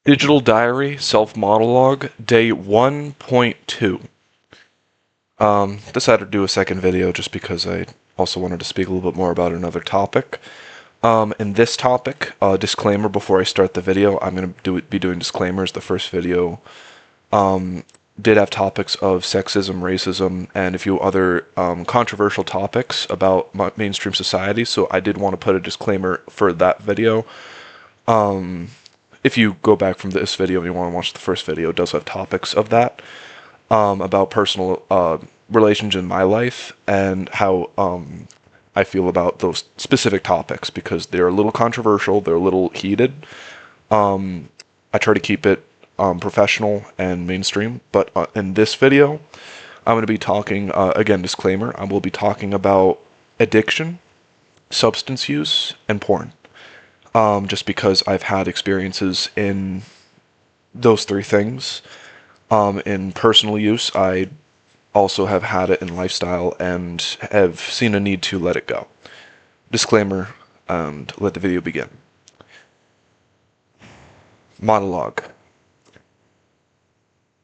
Digital Diary Self-Monolog Day 1.2. Decided to do a second video just because I also wanted to speak a little bit more about another topic. In this topic, disclaimer before I start the video, I'm going to be doing disclaimers. The first video did have topics of sexism, racism, and a few other controversial topics about mainstream society, so I did want to put a disclaimer for that video. If you go back from this video and you want to watch the first video, it does have topics of that, about personal relations in my life and how I feel about those specific topics because they're a little controversial, they're a little heated. I try to keep it professional and mainstream, but in this video, I'm going to be talking, again, disclaimer, I will be talking about addiction, substance use, and porn. Just because I've had experiences in those three things. In personal use, I also have had it in lifestyle and have seen a need to let it go. Disclaimer, and let the video begin. Monolog.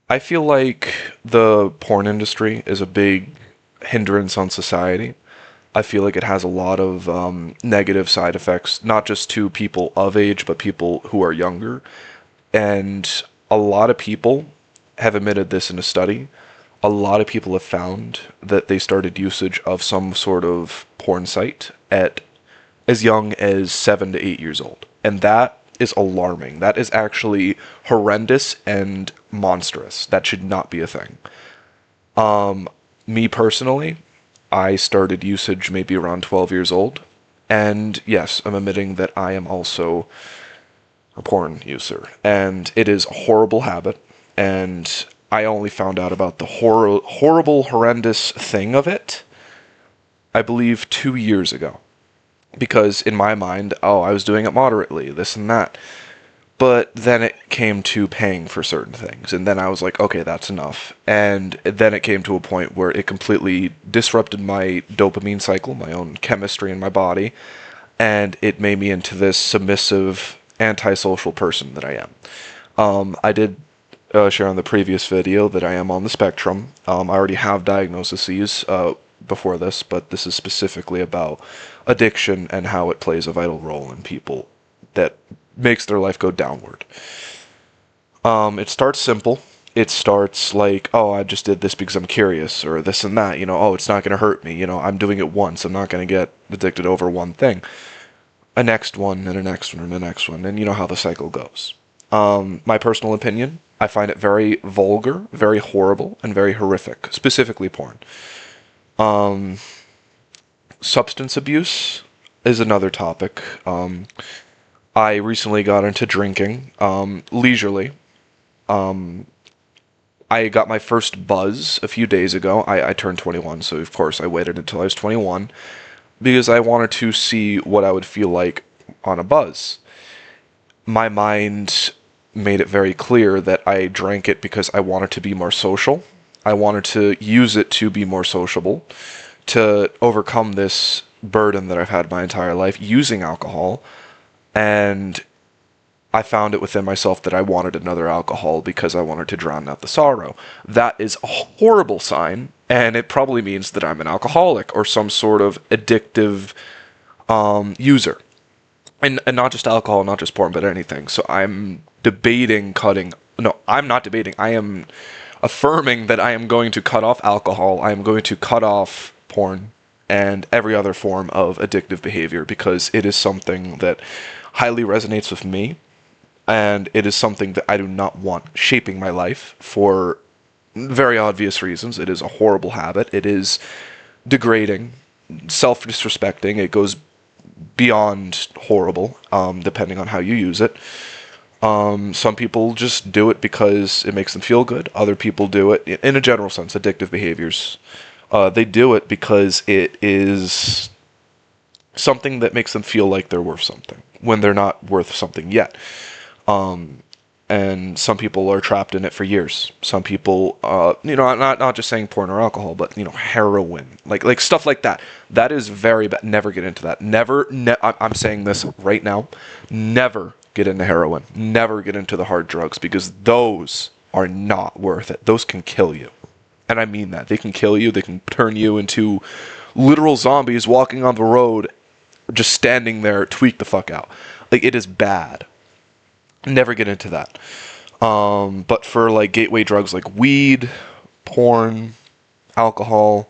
I feel like the porn industry is a big hindrance on society. I feel like it has a lot of negative side effects, not just to people of age, but people who are younger. And a lot of people have admitted this in a study. A lot of people have found that they started usage of some sort of porn site at as young as 7 to 8 years old. And that is alarming. That is actually horrendous and monstrous. That should not be a thing. Me personally, I started usage maybe around 12 years old. And yes, I'm admitting that I am also a porn user. And it is a horrible habit. And I only found out about the horrible, horrendous thing of it, I believe, 2 years ago. Because in my mind, oh, I was doing it moderately, this and that. But then it came to paying for certain things, and then I was like, okay, that's enough. And then it came to a point where it completely disrupted my dopamine cycle, my own chemistry in my body, and it made me into this submissive, antisocial person that I am. I did share on the previous video that I am on the spectrum. I already have diagnoses before this, but this is specifically about addiction and how it plays a vital role in people that makes their life go downward. It starts simple. It starts like, oh, I just did this because I'm curious, or this and that, oh, it's not going to hurt me, I'm doing it once, I'm not going to get addicted over one thing. A next one, and a next one, and a next one, and you know how the cycle goes. My personal opinion, I find it very vulgar, very horrible, and very horrific, specifically porn. Substance abuse is another topic. I recently got into drinking, leisurely. I got my first buzz a few days ago. I turned 21, so of course I waited until I was 21, because I wanted to see what I would feel like on a buzz. My mind made it very clear that I drank it because I wanted to be more social. I wanted to use it to be more sociable, to overcome this burden that I've had my entire life using alcohol. And I found it within myself that I wanted another alcohol because I wanted to drown out the sorrow. That is a horrible sign, and it probably means that I'm an alcoholic or some sort of addictive user. And not just alcohol, not just porn, but anything. So I'm debating cutting. No, I'm not debating. I am affirming that I am going to cut off alcohol. I am going to cut off porn and every other form of addictive behavior because it is something that highly resonates with me, and it is something that I do not want shaping my life for very obvious reasons. It is a horrible habit. It is degrading, self-disrespecting. It goes beyond horrible, depending on how you use it. Some people just do it because it makes them feel good. Other people do it, in a general sense, addictive behaviors. They do it because it is something that makes them feel like they're worth something when they're not worth something yet. And some people are trapped in it for years. Some people, not just saying porn or alcohol, but heroin, like stuff like that. That is very bad. Never get into that. I'm saying this right now. Never get into heroin. Never get into the hard drugs, because those are not worth it. Those can kill you. And I mean that. They can kill you. They can turn you into literal zombies walking on the road, just standing there, tweak the fuck out. Like, it is bad. Never get into that. But for like gateway drugs like weed, porn, alcohol,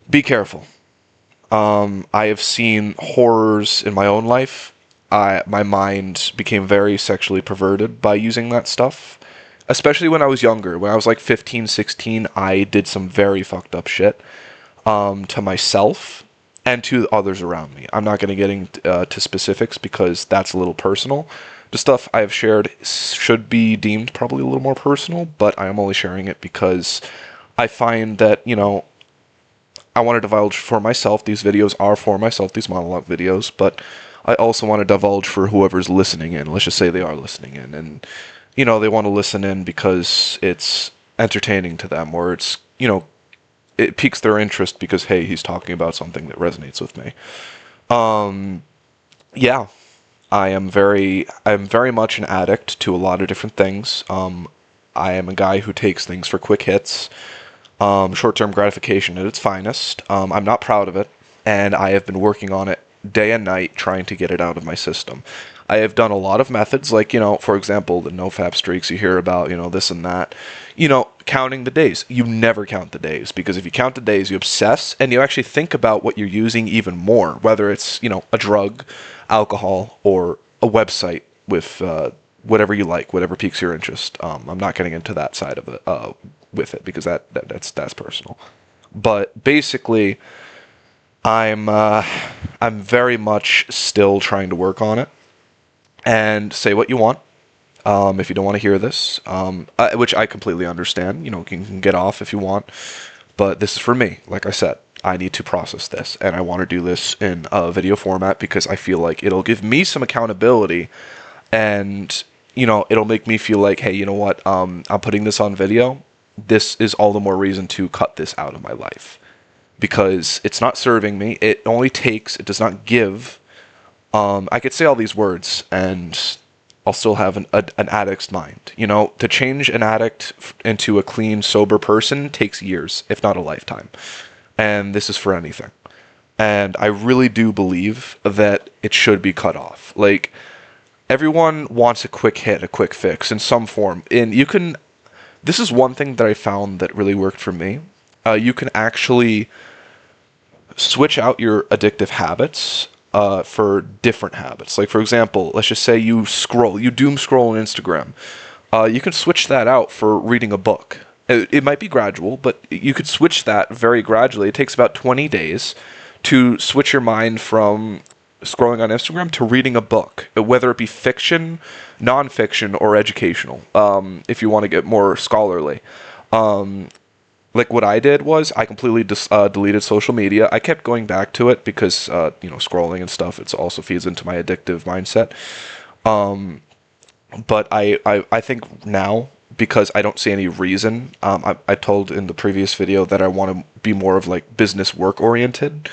be careful. I have seen horrors in my own life. My mind became very sexually perverted by using that stuff. Especially when I was younger. When I was like 15, 16, I did some very fucked up shit to myself and to others around me. I'm not going to get into specifics because that's a little personal. The stuff I have shared should be deemed probably a little more personal, but I am only sharing it because I find that, you know, I want to divulge for myself. These videos are for myself, these monologue videos, but I also want to divulge for whoever's listening in. Let's just say they are listening in, and, you know, they want to listen in because it's entertaining to them, or it's, you know, it piques their interest because, hey, he's talking about something that resonates with me. Yeah, I'm very much an addict to a lot of different things. I am a guy who takes things for quick hits, short-term gratification at its finest. I'm not proud of it, and I have been working on it day and night trying to get it out of my system. I have done a lot of methods, like, you know, for example, the nofap streaks you hear about, you know, this and that. You know, counting the days. You never count the days, because if you count the days, you obsess, and you actually think about what you're using even more, whether it's, you know, a drug, alcohol, or a website with whatever you like, whatever piques your interest. I'm not getting into that side of it with it, because that's personal. But basically, I'm very much still trying to work on it. And say what you want. If you don't want to hear this, which I completely understand, you know, you can get off if you want, but this is for me. Like I said, I need to process this, and I want to do this in a video format because I feel like it'll give me some accountability, and, you know, it'll make me feel like, hey, you know what, I'm putting this on video. This is all the more reason to cut this out of my life, because it's not serving me. It does not give. I could say all these words, and I'll still have an addict's mind. You know, to change an addict into a clean, sober person takes years, if not a lifetime. And this is for anything. And I really do believe that it should be cut off. Like, everyone wants a quick hit, a quick fix in some form. And this is one thing that I found that really worked for me. You can actually switch out your addictive habits for different habits. Like, for example, let's just say you doom scroll on Instagram. You can switch that out for reading a book. It might be gradual, but you could switch that very gradually. It takes about 20 days to switch your mind from scrolling on Instagram to reading a book, whether it be fiction, non-fiction, or educational, if you want to get more scholarly. Like, what I did was I completely deleted social media. I kept going back to it because, you know, scrolling and stuff, it also feeds into my addictive mindset. But I think now, because I don't see any reason, I told in the previous video that I want to be more of, like, business work oriented.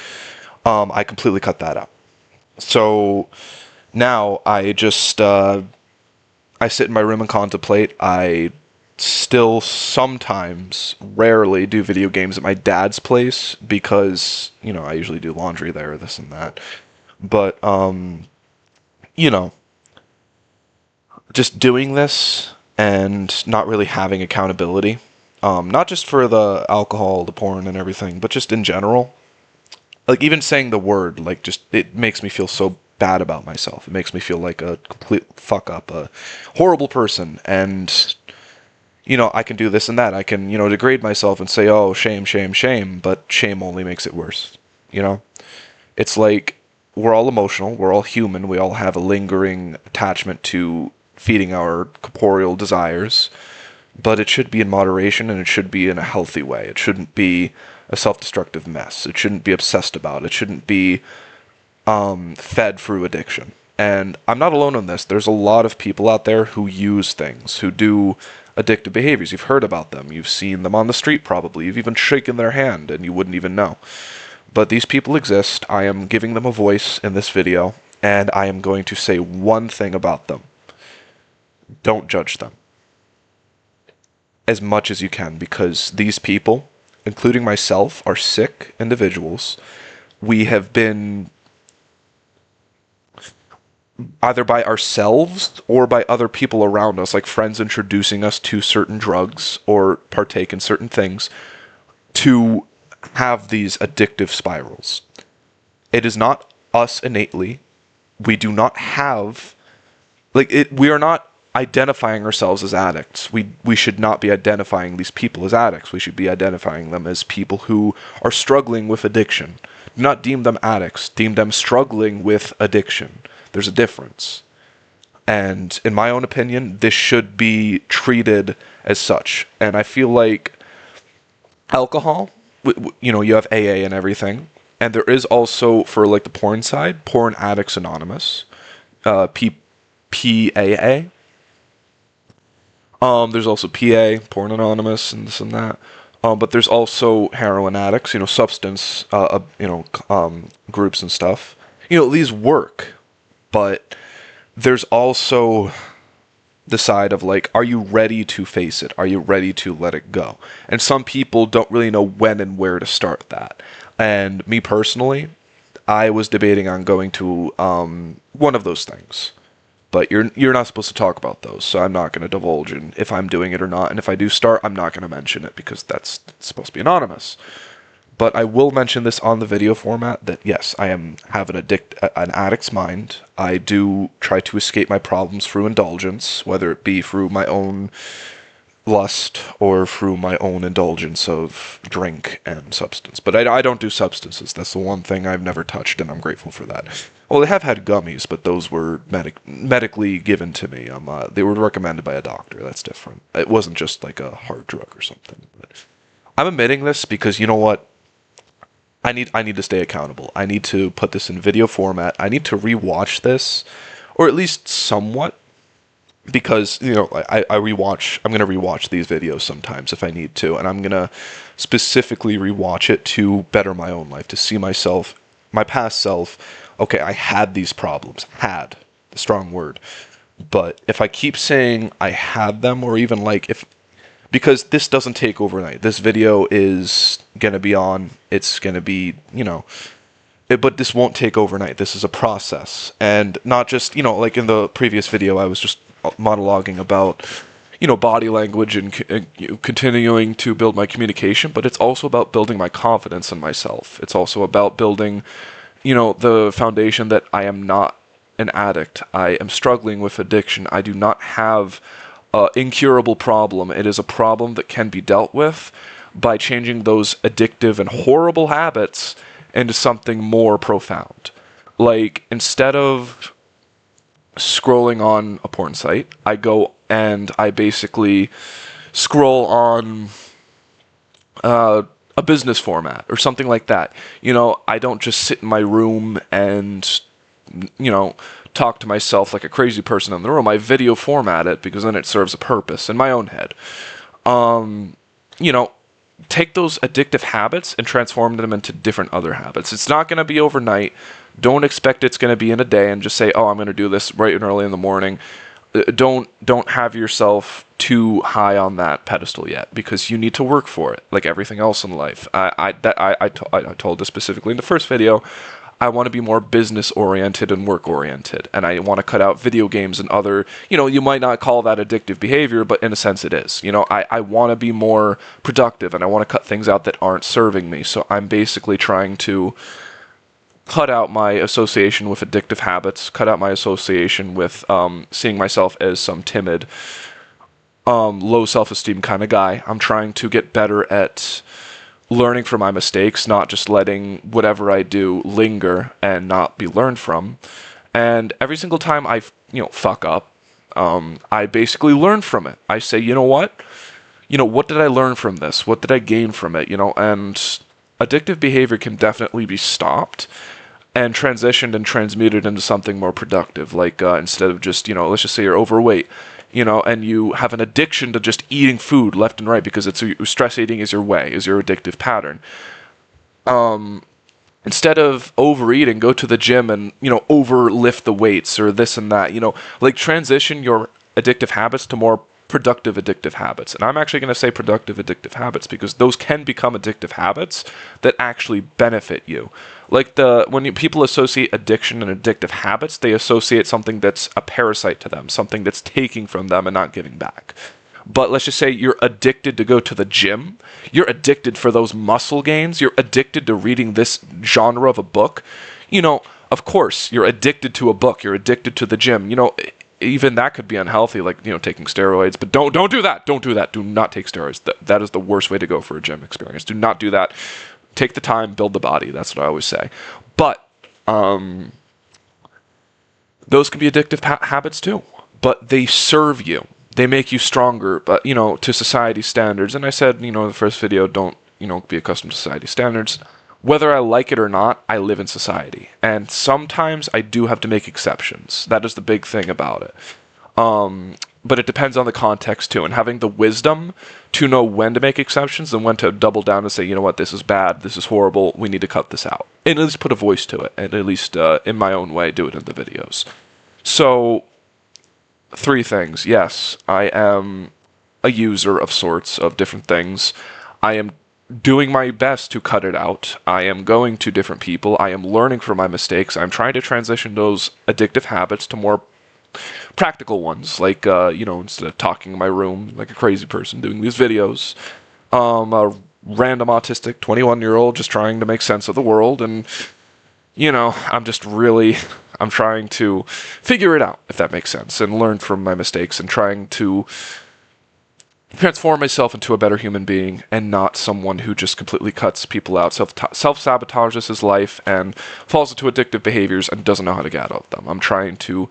I completely cut that out. So now I just, I sit in my room and contemplate. I still sometimes, rarely, do video games at my dad's place because, you know, I usually do laundry there, this and that. But, you know, just doing this and not really having accountability, not just for the alcohol, the porn and everything, but just in general. Like, even saying the word, like, just, it makes me feel so bad about myself. It makes me feel like a complete fuck up, a horrible person, and, you know, I can do this and that. I can, you know, degrade myself and say, oh, shame, shame, shame, but shame only makes it worse, you know? It's like, we're all emotional, we're all human, we all have a lingering attachment to feeding our corporeal desires, but it should be in moderation, and it should be in a healthy way. It shouldn't be a self-destructive mess. It shouldn't be obsessed about. It shouldn't be fed through addiction. And I'm not alone on this. There's a lot of people out there who use things, who do addictive behaviors. You've heard about them. You've seen them on the street, probably. You've even shaken their hand, and you wouldn't even know. But these people exist. I am giving them a voice in this video, and I am going to say one thing about them. Don't judge them as much as you can, because these people, including myself, are sick individuals. We have been, either by ourselves or by other people around us, like friends introducing us to certain drugs or partake in certain things, to have these addictive spirals. It is not us innately. We do not have, we are not identifying ourselves as addicts. We should not be identifying these people as addicts. We should be identifying them as people who are struggling with addiction. Do not deem them addicts. Deem them struggling with addiction. There's a difference. And in my own opinion, this should be treated as such. And I feel like alcohol, you have AA and everything. And there is also, for like the porn side, Porn Addicts Anonymous, PAA. There's also PA, Porn Anonymous, and this and that. But there's also heroin addicts, substance, groups and stuff. These work, but there's also the side of like, are you ready to face it? Are you ready to let it go? And some people don't really know when and where to start that. And me personally, I was debating on going to one of those things. But you're not supposed to talk about those, so I'm not going to divulge in if I'm doing it or not. And if I do start, I'm not going to mention it because that's supposed to be anonymous. But I will mention this on the video format that yes, I have an addict's mind. I do try to escape my problems through indulgence, whether it be through my own lust or through my own indulgence of drink and substance. But I don't do substances. That's the one thing I've never touched, and I'm grateful for that. Well, they have had gummies, but those were medically given to me. They were recommended by a doctor. That's different. It wasn't just like a hard drug or something. But I'm admitting this because you know what? I need to stay accountable. I need to put this in video format. I need to rewatch this, or at least somewhat. Because, I'm going to rewatch these videos sometimes if I need to, and I'm going to specifically rewatch it to better my own life, to see myself, my past self, okay, I had these problems, had, the strong word, but if I keep saying I had them, or even because this doesn't take overnight, this video is going to be on, it's going to be, but this won't take overnight. This is a process, and not just, like in the previous video, I was just monologuing about, body language and continuing to build my communication, but it's also about building my confidence in myself. It's also about building, the foundation that I am not an addict. I am struggling with addiction. I do not have an incurable problem. It is a problem that can be dealt with by changing those addictive and horrible habits into something more profound. Like, instead of scrolling on a porn site, I go and I basically scroll on a business format or something like that. I don't just sit in my room and, talk to myself like a crazy person in the room. I video format it because then it serves a purpose in my own head. Take those addictive habits and transform them into different other habits. It's not going to be overnight. Don't expect it's going to be in a day and just say, oh, I'm going to do this right and early in the morning. Don't have yourself too high on that pedestal yet, because you need to work for it, like everything else in life. I told this specifically in the first video. I want to be more business-oriented and work-oriented, and I want to cut out video games and other, you might not call that addictive behavior, but in a sense it is. I want to be more productive, and I want to cut things out that aren't serving me, so I'm basically trying to cut out my association with addictive habits, cut out my association with seeing myself as some timid, low self-esteem kind of guy. I'm trying to get better at learning from my mistakes, not just letting whatever I do linger and not be learned from. And every single time I, fuck up, I basically learn from it. I say, what did I learn from this? What did I gain from it? And addictive behavior can definitely be stopped and transitioned and transmuted into something more productive. Like, instead of just, let's just say you're overweight, and you have an addiction to just eating food left and right because stress eating is your way, is your addictive pattern. Instead of overeating, go to the gym and, overlift the weights or this and that, like transition your addictive habits to more productive addictive habits. And I'm actually going to say productive addictive habits because those can become addictive habits that actually benefit you. Like people associate addiction and addictive habits, they associate something that's a parasite to them, something that's taking from them and not giving back. But let's just say you're addicted to go to the gym. You're addicted for those muscle gains. You're addicted to reading this genre of a book. Of course, you're addicted to a book. You're addicted to the gym. Even that could be unhealthy, like, taking steroids. But don't do that. Don't do that. Do not take steroids. That is the worst way to go for a gym experience. Do not do that. Take the time, build the body. That's what I always say. But those can be addictive habits too. But they serve you. They make you stronger, but, to society standards. And I said, in the first video, don't, be accustomed to society standards. Whether I like it or not, I live in society. And sometimes I do have to make exceptions. That is the big thing about it. But it depends on the context too. And having the wisdom to know when to make exceptions and when to double down and say, you know what, this is bad, this is horrible, we need to cut this out. And at least put a voice to it. And at least, in my own way, do it in the videos. So, 3 things. Yes, I am a user of sorts of different things. I am doing my best to cut it out. I am going to different people. I am learning from my mistakes. I'm trying to transition those addictive habits to more practical ones, like, instead of talking in my room like a crazy person doing these videos, a random autistic 21-year-old just trying to make sense of the world, and I'm trying to figure it out, if that makes sense, and learn from my mistakes and trying to transform myself into a better human being and not someone who just completely cuts people out, self-sabotages his life and falls into addictive behaviors and doesn't know how to get out of them. I'm trying to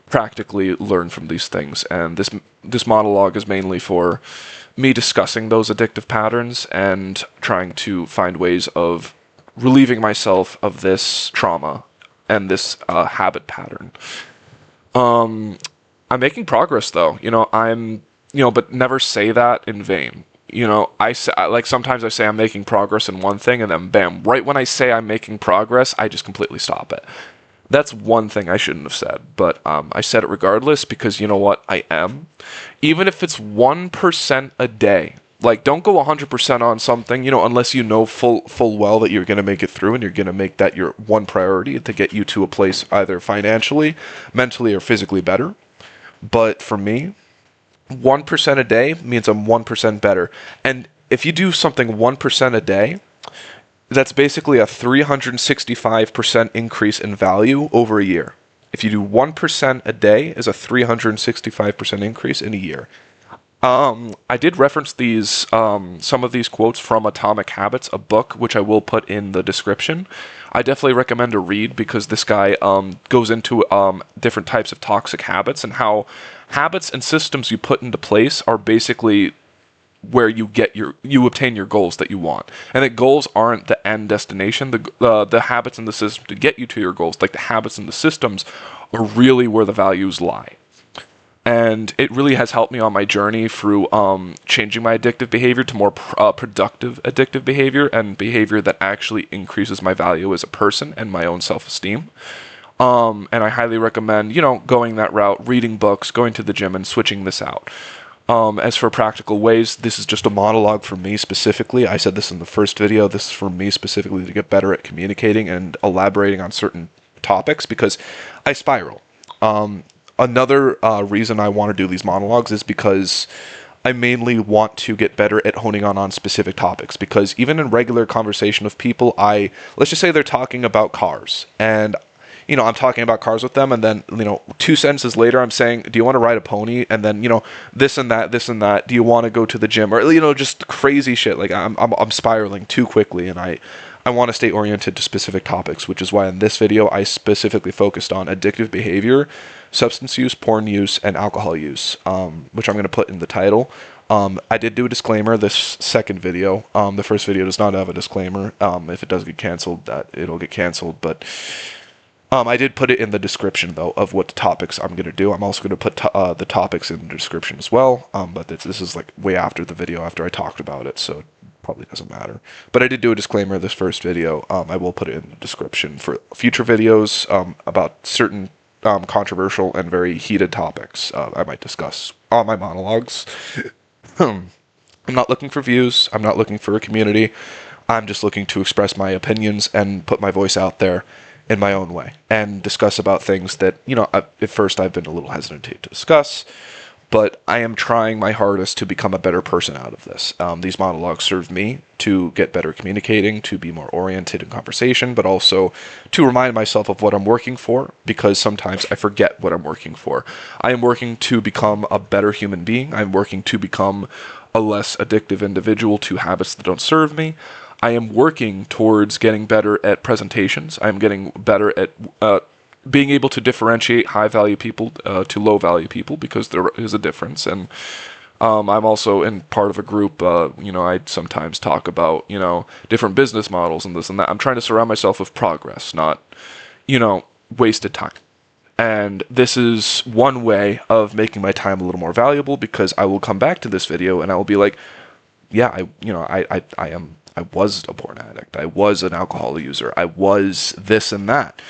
practically learn from these things, and this monologue is mainly for me discussing those addictive patterns and trying to find ways of relieving myself of this trauma and this habit pattern. I'm making progress though. But never say that in vain. I say, like, sometimes I say I'm making progress in one thing and then bam, right when I say I'm making progress, I just completely stop it. That's one thing I shouldn't have said, but I said it regardless because you know what? I am. Even if it's 1% a day. Like, don't go 100% on something, unless you know full well that you're going to make it through and you're going to make that your one priority to get you to a place either financially, mentally, or physically better. But for me, 1% a day means I'm 1% better. And if you do something 1% a day, that's basically a 365% increase in value over a year. If you do 1% a day, is a 365% increase in a year. I did reference some of these quotes from Atomic Habits, a book, which I will put in the description. I definitely recommend a read because this guy goes into different types of toxic habits and how habits and systems you put into place are basically where you obtain your goals that you want, and that goals aren't the end destination. The habits and the system to get you to your goals, like the habits and the systems, are really where the values lie. And it really has helped me on my journey through changing my addictive behavior to more productive addictive behavior and behavior that actually increases my value as a person and my own self-esteem. And I highly recommend, going that route, reading books, going to the gym, and switching this out. As for practical ways, this is just a monologue for me specifically. I said this in the first video. This is for me specifically to get better at communicating and elaborating on certain topics because I spiral. Another reason I want to do these monologues is because I mainly want to get better at honing on specific topics, because even in regular conversation with people, let's just say they're talking about cars, and I'm talking about cars with them, and then 2 sentences later I'm saying, do you want to ride a pony? And then this and that, do you want to go to the gym? Or just crazy shit. Like I'm spiraling too quickly, and I want to stay oriented to specific topics, which is why in this video I specifically focused on addictive behavior, substance use, porn use, and alcohol use, which I'm going to put in the title. I did do a disclaimer this second video. The first video does not have a disclaimer. If it does get canceled, it'll get canceled, but I did put it in the description, though, of what the topics I'm going to do. I'm also going to put the topics in the description as well, but this is like way after the video, after I talked about it, so probably doesn't matter. But I did do a disclaimer this first video. I will put it in the description for future videos about certain controversial and very heated topics I might discuss on my monologues. I'm not looking for views. I'm not looking for a community. I'm just looking to express my opinions and put my voice out there in my own way and discuss about things that, at first I've been a little hesitant to discuss, but I am trying my hardest to become a better person out of this. These monologues serve me to get better communicating, to be more oriented in conversation, but also to remind myself of what I'm working for, because sometimes I forget what I'm working for. I am working to become a better human being. I'm working to become a less addictive individual to habits that don't serve me. I am working towards getting better at presentations. I'm getting better at being able to differentiate high-value people to low-value people, because there is a difference. And I'm also in part of a group, I sometimes talk about, different business models and this and that. I'm trying to surround myself with progress, not, wasted time. And this is one way of making my time a little more valuable, because I will come back to this video and I will be like, yeah, I was a porn addict. I was an alcohol user. I was this and that.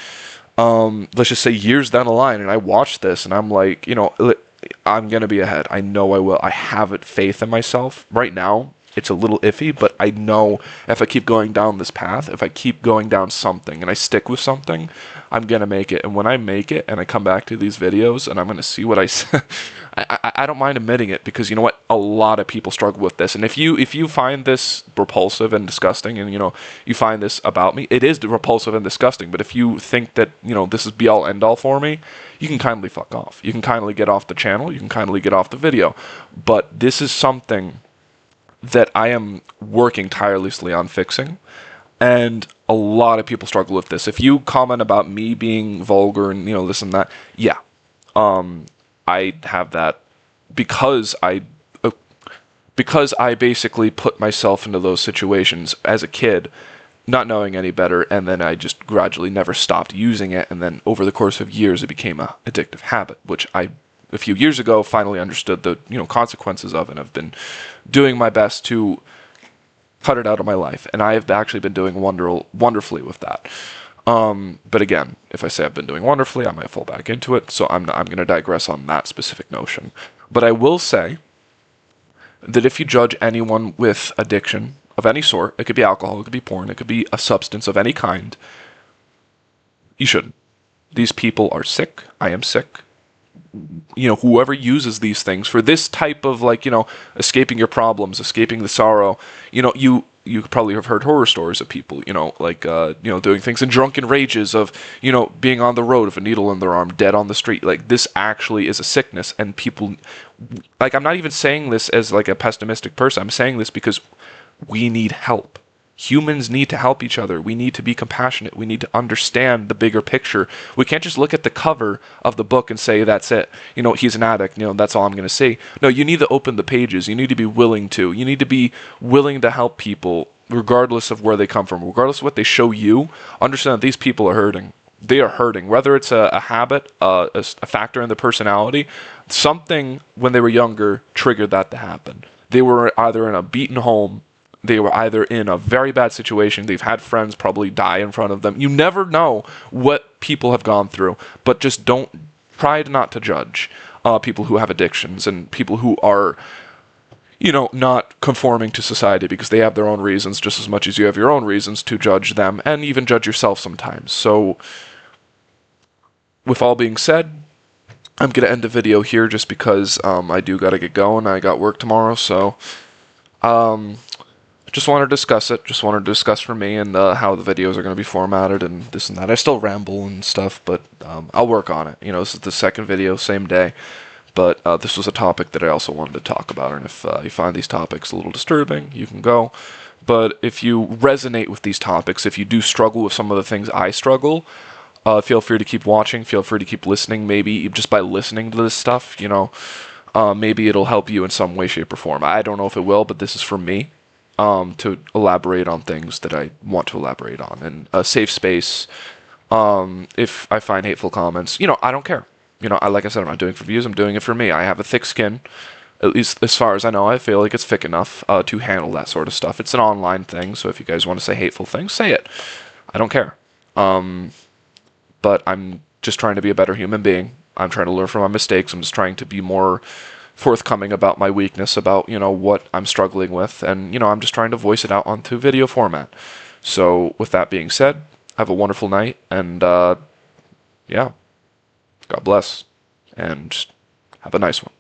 Let's just say years down the line, and I watch this and I'm like, I'm going to be ahead. I know I will. I have faith in myself. Right now, it's a little iffy, but I know if I keep going down this path, if I keep going down something and I stick with something, I'm going to make it. And when I make it and I come back to these videos and I'm going to see what I said, I don't mind admitting it, because you know what? A lot of people struggle with this. And if you find this repulsive and disgusting, and you find this about me, it is repulsive and disgusting. But if you think that this is be all end all for me, you can kindly fuck off. You can kindly get off the channel. You can kindly get off the video. But this is something that I am working tirelessly on fixing. And a lot of people struggle with this. If you comment about me being vulgar and this and that, yeah, I have that because I basically put myself into those situations as a kid, not knowing any better, and then I just gradually never stopped using it, and then over the course of years it became a addictive habit, which I a few years ago finally understood the consequences of, and have been doing my best to cut it out of my life, and I have actually been doing wonderfully with that. But again, if I say I've been doing wonderfully, I might fall back into it, so I'm going to digress on that specific notion. But I will say that if you judge anyone with addiction of any sort, it could be alcohol, it could be porn, it could be a substance of any kind, you shouldn't. These people are sick. I am sick. Whoever uses these things for this type of escaping your problems, escaping the sorrow, you probably have heard horror stories of people, doing things in drunken rages of, being on the road with a needle in their arm, dead on the street. This actually is a sickness, and people, I'm not even saying this as a pessimistic person. I'm saying this because we need help. Humans need to help each other. We need to be compassionate. We need to understand the bigger picture. We can't just look at the cover of the book and say, that's it. He's an addict. That's all I'm going to say. No, you need to open the pages. You need to be willing to. You need to be willing to help people, regardless of where they come from, regardless of what they show you. Understand that these people are hurting. They are hurting. Whether it's a habit, a factor in their personality, something when they were younger triggered that to happen. They were either in a beaten home, they were either in a very bad situation, they've had friends probably die in front of them. You never know what people have gone through, but just try not to judge people who have addictions and people who are, not conforming to society, because they have their own reasons just as much as you have your own reasons to judge them, and even judge yourself sometimes. So, with all being said, I'm going to end the video here just because I do got to get going. I got work tomorrow, so just want to discuss it. Just wanted to discuss for me and how the videos are going to be formatted and this and that. I still ramble and stuff, but I'll work on it. This is the second video, same day. But this was a topic that I also wanted to talk about. And if you find these topics a little disturbing, you can go. But if you resonate with these topics, if you do struggle with some of the things I struggle, feel free to keep watching. Feel free to keep listening. Maybe just by listening to this stuff, maybe it'll help you in some way, shape, or form. I don't know if it will, but this is for me. To elaborate on things that I want to elaborate on, and a safe space. If I find hateful comments, I don't care. Like I said, I'm not doing it for views. I'm doing it for me. I have a thick skin. At least as far as I know, I feel like it's thick enough to handle that sort of stuff. It's an online thing, so if you guys want to say hateful things, say it. I don't care. But I'm just trying to be a better human being. I'm trying to learn from my mistakes. I'm just trying to be more forthcoming about my weakness, about, what I'm struggling with, and, I'm just trying to voice it out onto video format. So, with that being said, have a wonderful night, and, yeah, God bless, and have a nice one.